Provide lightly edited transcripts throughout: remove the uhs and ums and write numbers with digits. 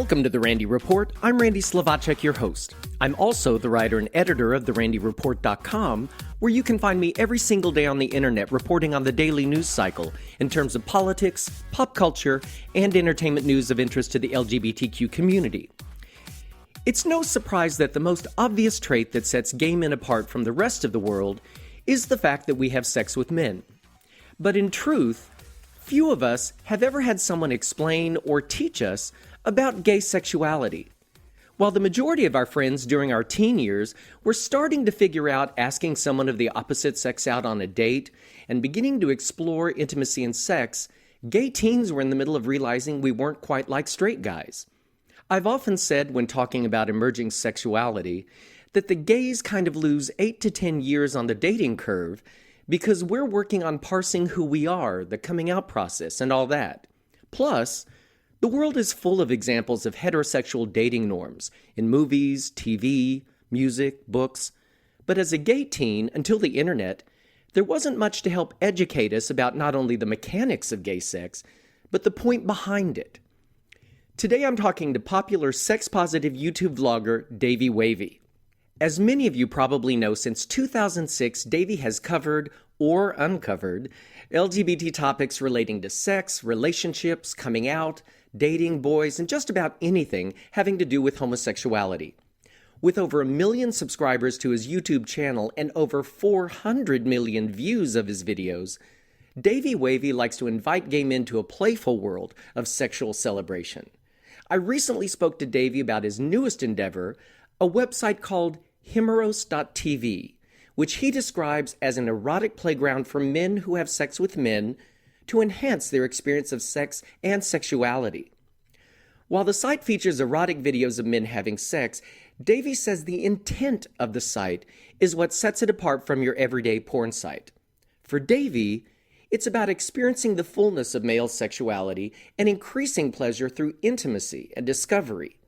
Welcome to The Randy Report. I'm Randy Slavacek, your host. I'm also the writer and editor of therandyreport.com, where you can find me every single day on the internet reporting on the daily news cycle in terms of politics, pop culture, and entertainment news of interest to the LGBTQ community. It's no surprise that the most obvious trait that sets gay men apart from the rest of the world is the fact that we have sex with men. But in truth, few of us have ever had someone explain or teach us about gay sexuality. While the majority of our friends during our teen years were starting to figure out asking someone of the opposite sex out on a date and beginning to explore intimacy and sex, gay teens were in the middle of realizing we weren't quite like straight guys. I've often said when talking about emerging sexuality that the gays kind of lose 8 to 10 years on the dating curve because we're working on parsing who we are, the coming out process, and all that. Plus, the world is full of examples of heterosexual dating norms in movies, TV, music, books. But as a gay teen, until the internet, there wasn't much to help educate us about not only the mechanics of gay sex, but the point behind it. Today I'm talking to popular sex-positive YouTube vlogger Davey Wavey. As many of you probably know, since 2006, Davey has covered or uncovered LGBT topics relating to sex, relationships, coming out, dating, boys, and just about anything having to do with homosexuality. With over 1 million subscribers to his YouTube channel and over 400 million views of his videos, Davey Wavey likes to invite gay men to a playful world of sexual celebration. I recently spoke to Davey about his newest endeavor, a website called Himeros.tv, which he describes as an erotic playground for men who have sex with men to enhance their experience of sex and sexuality. While the site features erotic videos of men having sex, Davey says the intent of the site is what sets it apart from your everyday porn site. For Davey, it's about experiencing the fullness of male sexuality and increasing pleasure through intimacy and discovery.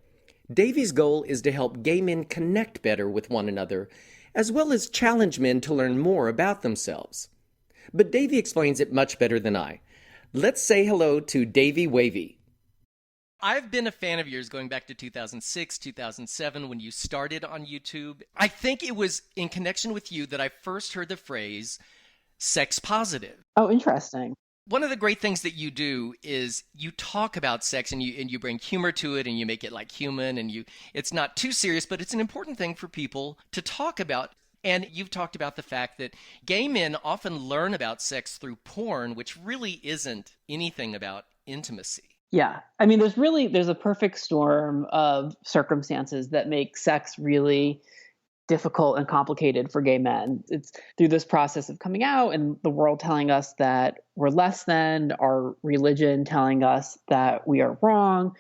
Davey's goal is to help gay men connect better with one another, as well as challenge men to learn more about themselves. But Davey explains it much better than I. Let's say hello to Davey Wavey. I've been a fan of yours going back to 2006, 2007 when you started on YouTube. I think it was in connection with you that I first heard the phrase sex positive. Oh, interesting. One of the great things that you do is you talk about sex and you bring humor to it and you make it like human and it's not too serious, but it's an important thing for people to talk about. And you've talked about the fact that gay men often learn about sex through porn, which really isn't anything about intimacy. Yeah. I mean, there's a perfect storm of circumstances that make sex really difficult and complicated for gay men. It's through this process of coming out and the world telling us that we're less than, our religion telling us that we are wrong,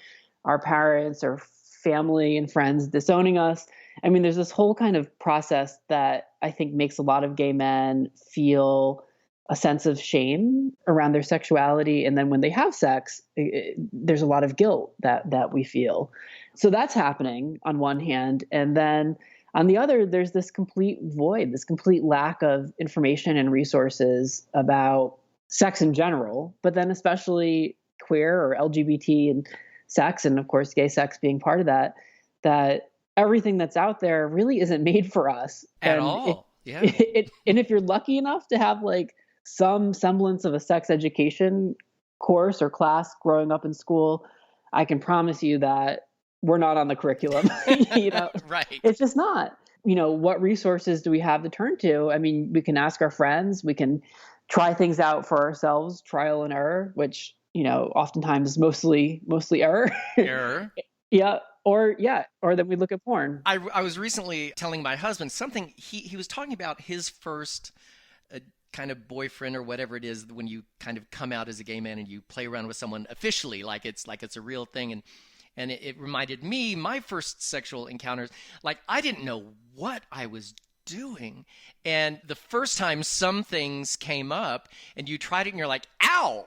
our parents or family and friends disowning us. I mean, there's this whole kind of process that I think makes a lot of gay men feel a sense of shame around their sexuality. And then when they have sex, there's a lot of guilt that we feel. So that's happening on one hand. And then on the other, there's this complete void, this complete lack of information and resources about sex in general, but then especially queer or LGBT and sex, and of course, gay sex being part of that everything that's out there really isn't made for us. At all. Yeah. And if you're lucky enough to have like some semblance of a sex education course or class growing up in school, I can promise you that we're not on the curriculum. Right. It's just not. What resources do we have to turn to? I mean, we can ask our friends, we can try things out for ourselves, trial and error, which, oftentimes is mostly error. Error. Yeah. Or then we look at porn. I was recently telling my husband something. He was talking about his first kind of boyfriend or whatever it is when you kind of come out as a gay man and you play around with someone officially like it's a real thing. And it reminded me, my first sexual encounters, like I didn't know what I was doing. And the first time some things came up and you tried it and you're like, ow!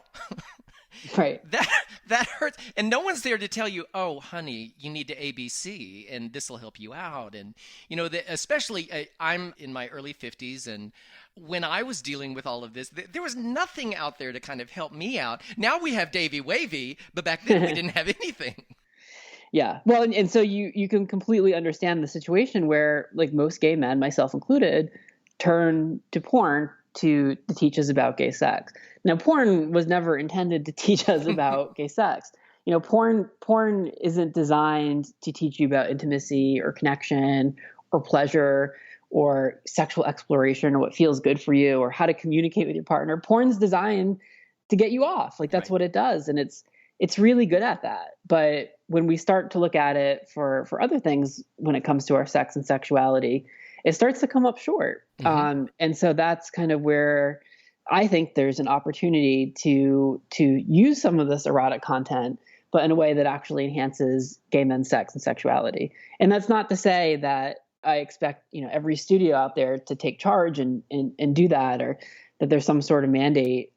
Right. That hurts. And no one's there to tell you, oh, honey, you need to ABC and this will help you out. And, especially I'm in my early 50s. And when I was dealing with all of this, there was nothing out there to kind of help me out. Now we have Davey Wavey, but back then we didn't have anything. Yeah. Well, and so you can completely understand the situation where like most gay men, myself included, turn to porn to teach us about gay sex. Now, porn was never intended to teach us about gay sex. Porn isn't designed to teach you about intimacy or connection or pleasure or sexual exploration or what feels good for you or how to communicate with your partner. Porn's designed to get you off. Like that's Right. what it does, and it's really good at that. But when we start to look at it for other things when it comes to our sex and sexuality, it starts to come up short. Hmm. And so that's kind of where I think there's an opportunity to use some of this erotic content, but in a way that actually enhances gay men's sex and sexuality. And that's not to say that I expect every studio out there to take charge and do that, or that there's some sort of mandate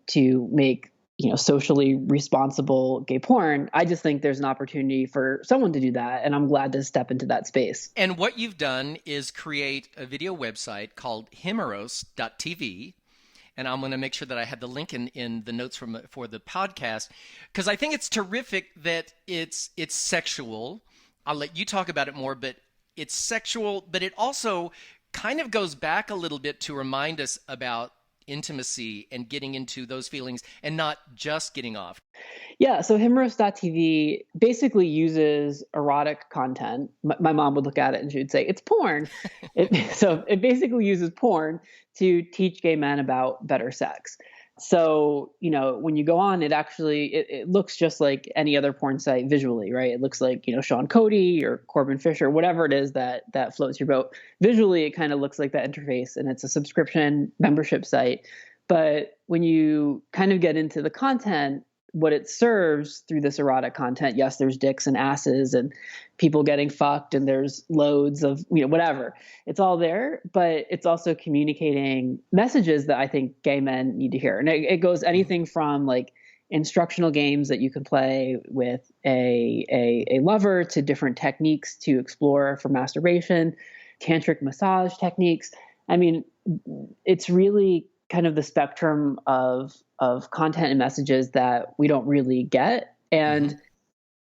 to make socially responsible gay porn. I just think there's an opportunity for someone to do that, and I'm glad to step into that space. And what you've done is create a video website called himeros.tv. And I'm going to make sure that I have the link in the notes for the podcast, because I think it's terrific that it's sexual. I'll let you talk about it more, but it's sexual, but it also kind of goes back a little bit to remind us about intimacy and getting into those feelings and not just getting off. Yeah, so Himros.tv basically uses erotic content. My mom would look at it and she would say, it's porn. So it basically uses porn to teach gay men about better sex. So, when you go on, it looks just like any other porn site visually, right? It looks like, Sean Cody or Corbin Fisher, whatever it is that floats your boat. Visually, it kind of looks like that interface, and it's a subscription membership site. But when you kind of get into the content, what it serves through this erotic content, yes, there's dicks and asses and people getting fucked, and there's loads of, whatever. It's all there, but it's also communicating messages that I think gay men need to hear. And it goes anything from like instructional games that you can play with a lover to different techniques to explore for masturbation, tantric massage techniques. I mean, it's really kind of the spectrum of content and messages that we don't really get. And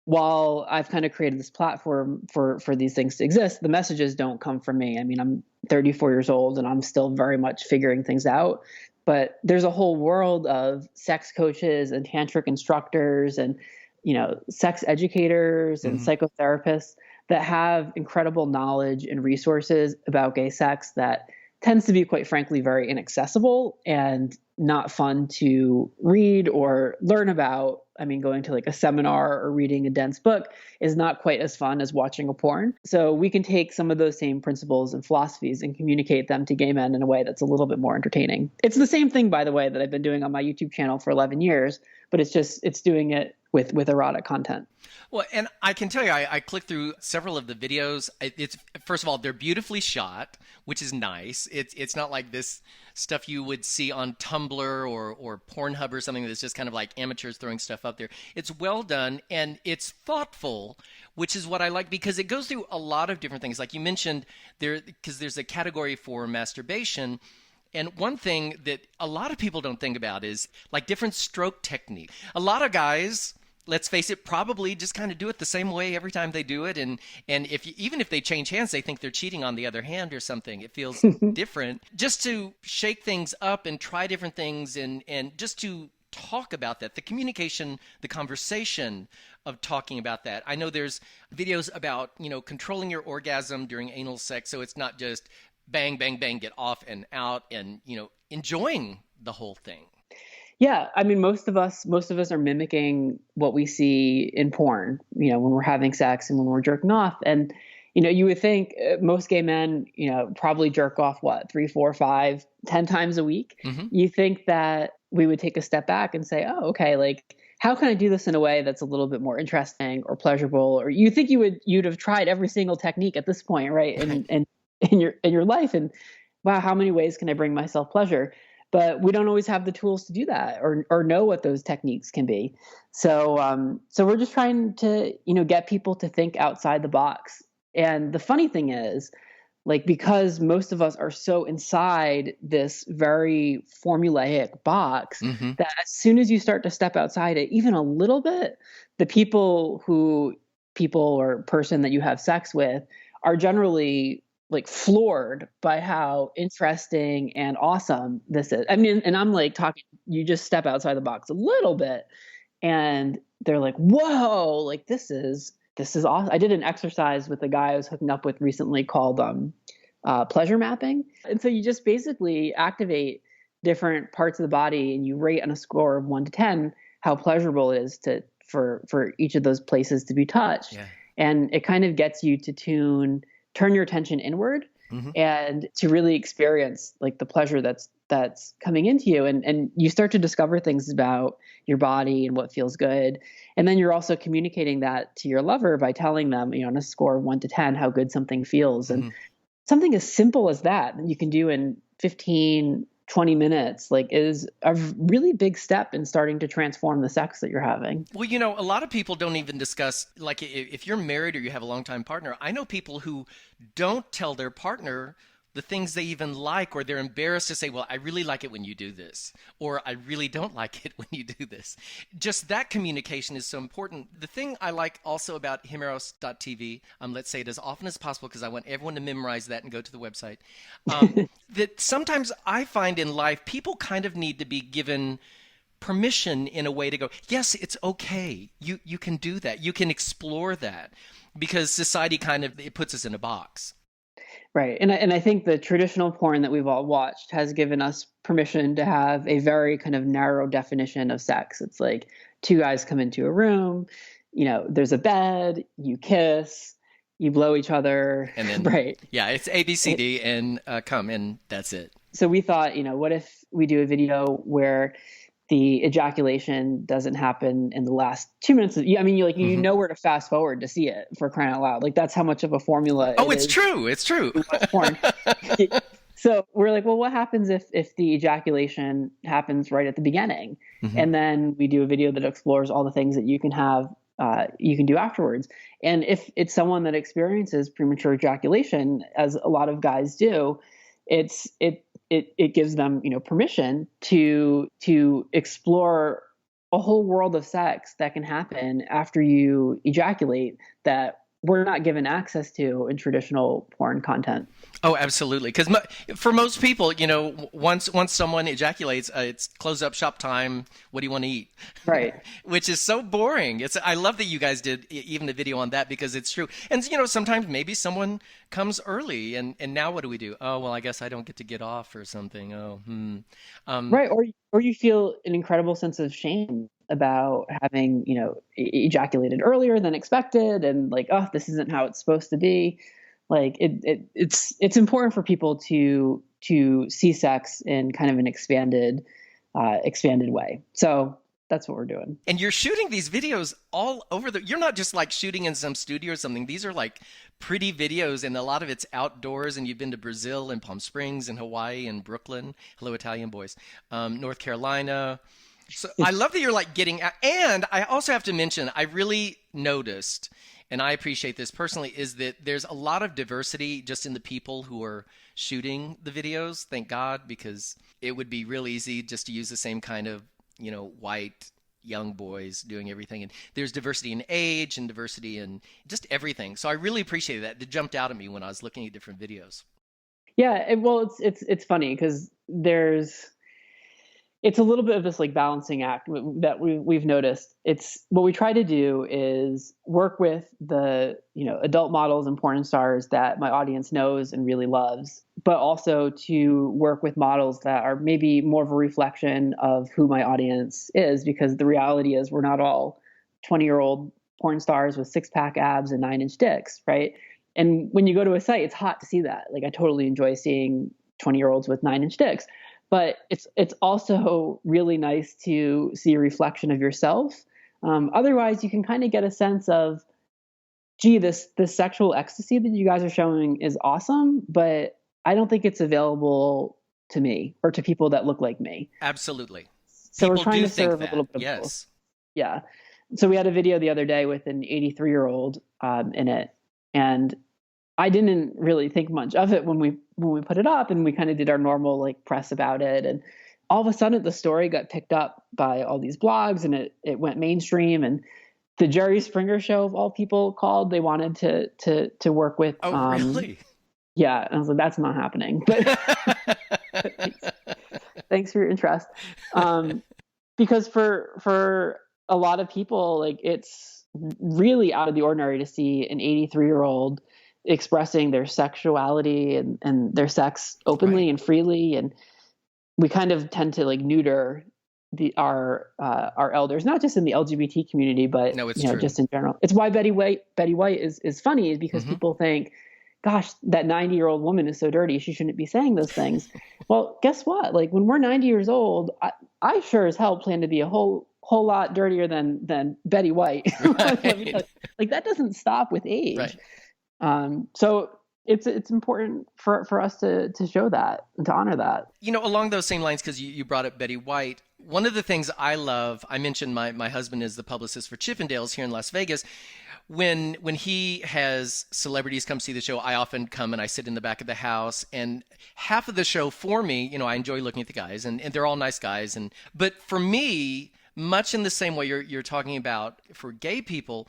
while I've kind of created this platform for these things to exist, the messages don't come from me. I mean, I'm 34 years old and I'm still very much figuring things out. But there's a whole world of sex coaches and tantric instructors and, sex educators and psychotherapists that have incredible knowledge and resources about gay sex that tends to be, quite frankly, very inaccessible and not fun to read or learn about. I mean, going to like a seminar or reading a dense book is not quite as fun as watching a porn. So we can take some of those same principles and philosophies and communicate them to gay men in a way that's a little bit more entertaining. It's the same thing, by the way, that I've been doing on my YouTube channel for 11 years, but it's doing it with erotic content. Well, and I can tell you, I clicked through several of the videos. It's first of all, they're beautifully shot, which is nice. It's not like this stuff you would see on Tumblr or Pornhub or something that's just kind of like amateurs throwing stuff up there. It's well done and it's thoughtful, which is what I like because it goes through a lot of different things. Like you mentioned, because there's a category for masturbation. And one thing that a lot of people don't think about is like different stroke technique. A lot of guys, let's face it, probably just kind of do it the same way every time they do it. And even if they change hands, they think they're cheating on the other hand or something. It feels different. Just to shake things up and try different things and just to talk about that, the communication, the conversation of talking about that. I know there's videos about, controlling your orgasm during anal sex. So it's not just bang, bang, bang, get off and out and, enjoying the whole thing. Yeah, I mean, most of us are mimicking what we see in porn, when we're having sex and when we're jerking off. And, you would think most gay men, probably jerk off, 3, 4, 5, 10 times a week. You think that we would take a step back and say, oh, okay, like, how can I do this in a way that's a little bit more interesting or pleasurable? Or you think you'd have tried every single technique at this point, right? And in your life. And wow, how many ways can I bring myself pleasure? But we don't always have the tools to do that or know what those techniques can be. So we're just trying to, get people to think outside the box. And the funny thing is, like, because most of us are so inside this very formulaic box that as soon as you start to step outside it, even a little bit, the people who people or person that you have sex with are generally like floored by how interesting and awesome this is. I mean, and I'm like talking, you just step outside the box a little bit and they're like, whoa, like this is awesome. I did an exercise with a guy I was hooking up with recently called pleasure mapping. And so you just basically activate different parts of the body and you rate on a score of 1 to 10 how pleasurable it is for each of those places to be touched. Yeah. And it kind of gets you to turn your attention inward and to really experience like the pleasure that's coming into you. And you start to discover things about your body and what feels good. And then you're also communicating that to your lover by telling them, on a score of 1 to 10, how good something feels. And something as simple as that you can do in 15, 20 minutes, like is a really big step in starting to transform the sex that you're having. Well, a lot of people don't even discuss, like if you're married or you have a longtime partner, I know people who don't tell their partner the things they even like, or they're embarrassed to say, well, I really like it when you do this, or I really don't like it when you do this. Just that communication is so important. The thing I like also about Himeros.tv, let's say it as often as possible because I want everyone to memorize that and go to the website, that sometimes I find in life people kind of need to be given permission in a way to go, yes, it's okay. You can do that. You can explore that, because society it puts us in a box. Right. And I think the traditional porn that we've all watched has given us permission to have a very kind of narrow definition of sex. It's like two guys come into a room, there's a bed, you kiss, you blow each other. And then, right. Yeah, it's A, B, C, D, and come, and that's it. So we thought, what if we do a video where the ejaculation doesn't happen in the last 2 minutes. I mean, you know where to fast forward to see it, for crying out loud. Like that's how much of a formula. Oh, it's true. It's true. Porn. So we're like, well, what happens if the ejaculation happens right at the beginning? And then we do a video that explores all the things that you can do afterwards. And if it's someone that experiences premature ejaculation, as a lot of guys do, it gives them, permission to explore a whole world of sex that can happen after you ejaculate that we're not given access to in traditional porn content. Oh, absolutely. Because for most people, once someone ejaculates, it's close up shop time. What do you want to eat? Right. Which is so boring. I love that you guys did even a video on that, because it's true. And, sometimes maybe someone comes early and now what do we do? Oh, well, I guess I don't get to get off or something. Right. Or you feel an incredible sense of shame about having, ejaculated earlier than expected, and like, oh, this isn't how it's supposed to be. Like it's important for people to see sex in kind of an expanded way. So that's what we're doing. And you're shooting these videos all over you're not just like shooting in some studio or something. These are like pretty videos, and a lot of it's outdoors, and you've been to Brazil and Palm Springs and Hawaii and Brooklyn. Hello, Italian boys. North Carolina. So I love that you're like getting out. And I also have to mention, I really noticed, and I appreciate this personally, is that there's a lot of diversity just in the people who are shooting the videos. Thank God, because it would be real easy just to use the same kind of, white young boys doing everything. And there's diversity in age and diversity in just everything. So I really appreciate that. It jumped out at me when I was looking at different videos. Yeah. Well, it's funny because it's a little bit of this like balancing act that we've noticed. It's what we try to do is work with the, adult models and porn stars that my audience knows and really loves, but also to work with models that are maybe more of a reflection of who my audience is, because the reality is we're not all 20-year-old porn stars with 6-pack abs and 9-inch dicks, right? And when you go to a site, it's hot to see that. Like I totally enjoy seeing 20-year-olds with 9-inch dicks. But it's also really nice to see a reflection of yourself. Otherwise, you can kind of get a sense of, gee, this sexual ecstasy that you guys are showing is awesome, but I don't think it's available to me or to people that look like me. Absolutely. So people we're trying do to serve think a little bit of yes. both. Yeah. So we had a video the other day with an 83-year-old in it, and I didn't really think much of it when we put it up, and we kind of did our normal like press about it. And all of a sudden the story got picked up by all these blogs, and it went mainstream. And the Jerry Springer Show of all people called. They wanted to work with. Oh, really? Yeah, and I was like, that's not happening. But thanks for your interest. Because for a lot of people, like, it's really out of the ordinary to see an 83-year-old expressing their sexuality and their sex openly and freely. And we kind of tend to like neuter our elders, not just in the LGBT community, but no, it's true. Just in general. It's why Betty White is funny, is because people think, gosh, that 90-year-old woman is so dirty, she shouldn't be saying those things. Well, guess what? Like, when we're 90 years old, I sure as hell plan to be a whole lot dirtier than Betty White. Right. Like, that doesn't stop with age. Right. So it's important for us to show that and to honor that. Along those same lines, because you brought up Betty White, one of the things I love, I mentioned my husband is the publicist for Chippendales here in Las Vegas. When he has celebrities come see the show, I often come and I sit in the back of the house, and half of the show for me, I enjoy looking at the guys, and they're all nice guys. But for me, much in the same way you're talking about for gay people,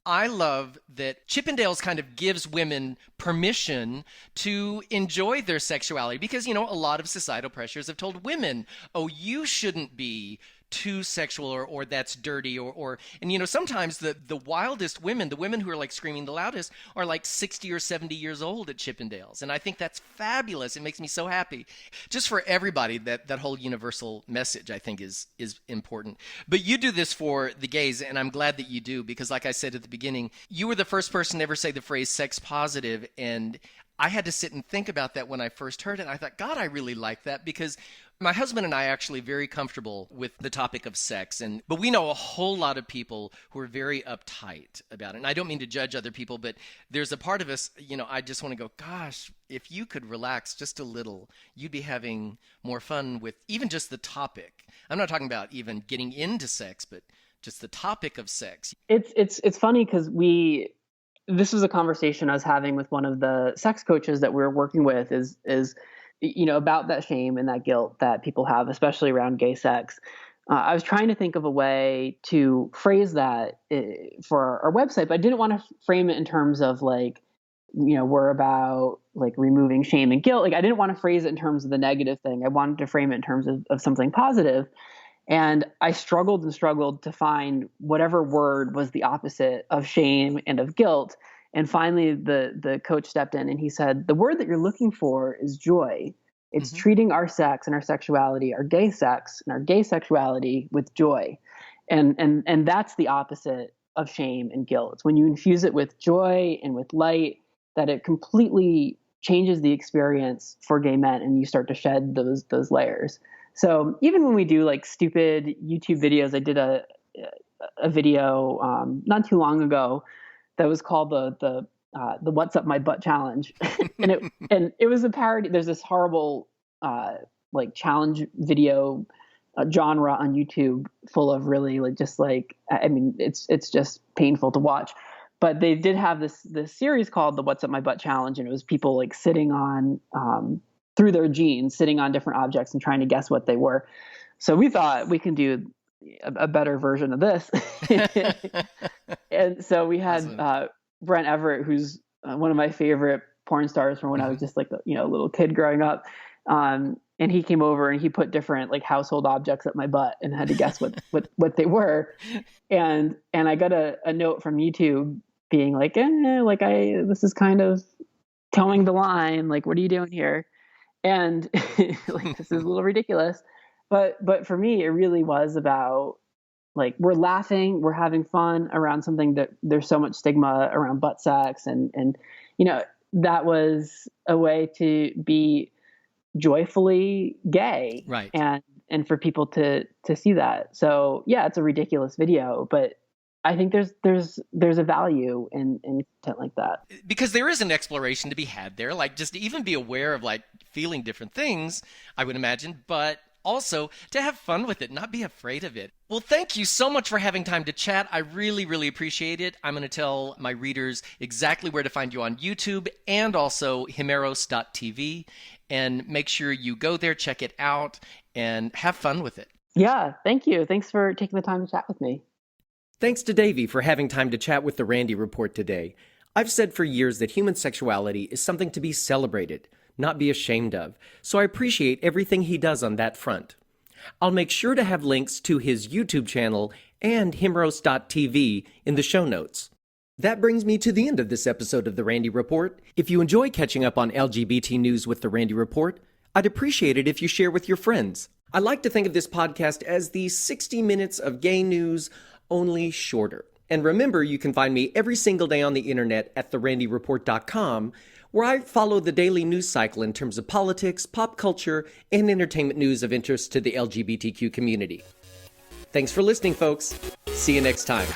I love that Chippendales kind of gives women permission to enjoy their sexuality because, a lot of societal pressures have told women, oh, you shouldn't be too sexual or that's dirty and sometimes the wildest women, the women who are like screaming the loudest, are like 60 or 70 years old at Chippendales. And I think that's fabulous. It makes me so happy. Just for everybody, that whole universal message, I think, is important. But you do this for the gays, and I'm glad that you do, because like I said at the beginning, you were the first person to ever say the phrase sex positive, and I had to sit and think about that when I first heard it. I thought, God, I really like that, because my husband and I are actually very comfortable with the topic of sex, but we know a whole lot of people who are very uptight about it. And I don't mean to judge other people, but there's a part of us, I just want to go, gosh, if you could relax just a little, you'd be having more fun with even just the topic. I'm not talking about even getting into sex, but just the topic of sex. It's funny because this was a conversation I was having with one of the sex coaches that we were working with is about that shame and that guilt that people have, especially around gay sex. I was trying to think of a way to phrase that for our website, but I didn't want to frame it in terms of like, we're about like removing shame and guilt. Like, I didn't want to phrase it in terms of the negative thing. I wanted to frame it in terms of something positive. And I struggled to find whatever word was the opposite of shame and of guilt. And finally, the coach stepped in and he said, the word that you're looking for is joy. It's treating our sex and our sexuality, our gay sex and our gay sexuality, with joy. And that's the opposite of shame and guilt. It's when you infuse it with joy and with light that it completely changes the experience for gay men, and you start to shed those layers. So even when we do like stupid YouTube videos, I did a video not too long ago that was called the What's Up My Butt Challenge. and it was a parody. There's this horrible like challenge video genre on YouTube full of really it's just painful to watch. But they did have this series called the What's Up My Butt Challenge, and it was people like sitting on through their jeans, sitting on different objects and trying to guess what they were. So we thought we can do a better version of this. And so we had Brent Everett, who's one of my favorite porn stars from when I was just like a little kid growing up. And he came over and he put different like household objects up my butt and had to guess what they were. And I got a note from YouTube being like, this is kind of towing the line. Like, what are you doing here? And like, this is a little ridiculous. But for me, it really was about like, we're laughing, we're having fun around something that there's so much stigma around butt sex. And that was a way to be joyfully gay. Right. And for people to see that. So yeah, it's a ridiculous video, but I think there's a value in content like that. Because there is an exploration to be had there, like just to even be aware of like feeling different things, I would imagine, but also to have fun with it, not be afraid of it. Well, thank you so much for having time to chat. I really, really appreciate it. I'm going to tell my readers exactly where to find you on YouTube and also himeros.tv, and make sure you go there, check it out, and have fun with it. Yeah, thank you. Thanks for taking the time to chat with me. Thanks to Davey for having time to chat with the Randy Report today. I've said for years that human sexuality is something to be celebrated, not be ashamed of, so I appreciate everything he does on that front. I'll make sure to have links to his YouTube channel and himroast.tv in the show notes. That brings me to the end of this episode of The Randy Report. If you enjoy catching up on LGBT news with The Randy Report, I'd appreciate it if you share with your friends. I like to think of this podcast as the 60 minutes of gay news, only shorter. And remember, you can find me every single day on the internet at therandyreport.com, where I follow the daily news cycle in terms of politics, pop culture, and entertainment news of interest to the LGBTQ community. Thanks for listening, folks. See you next time.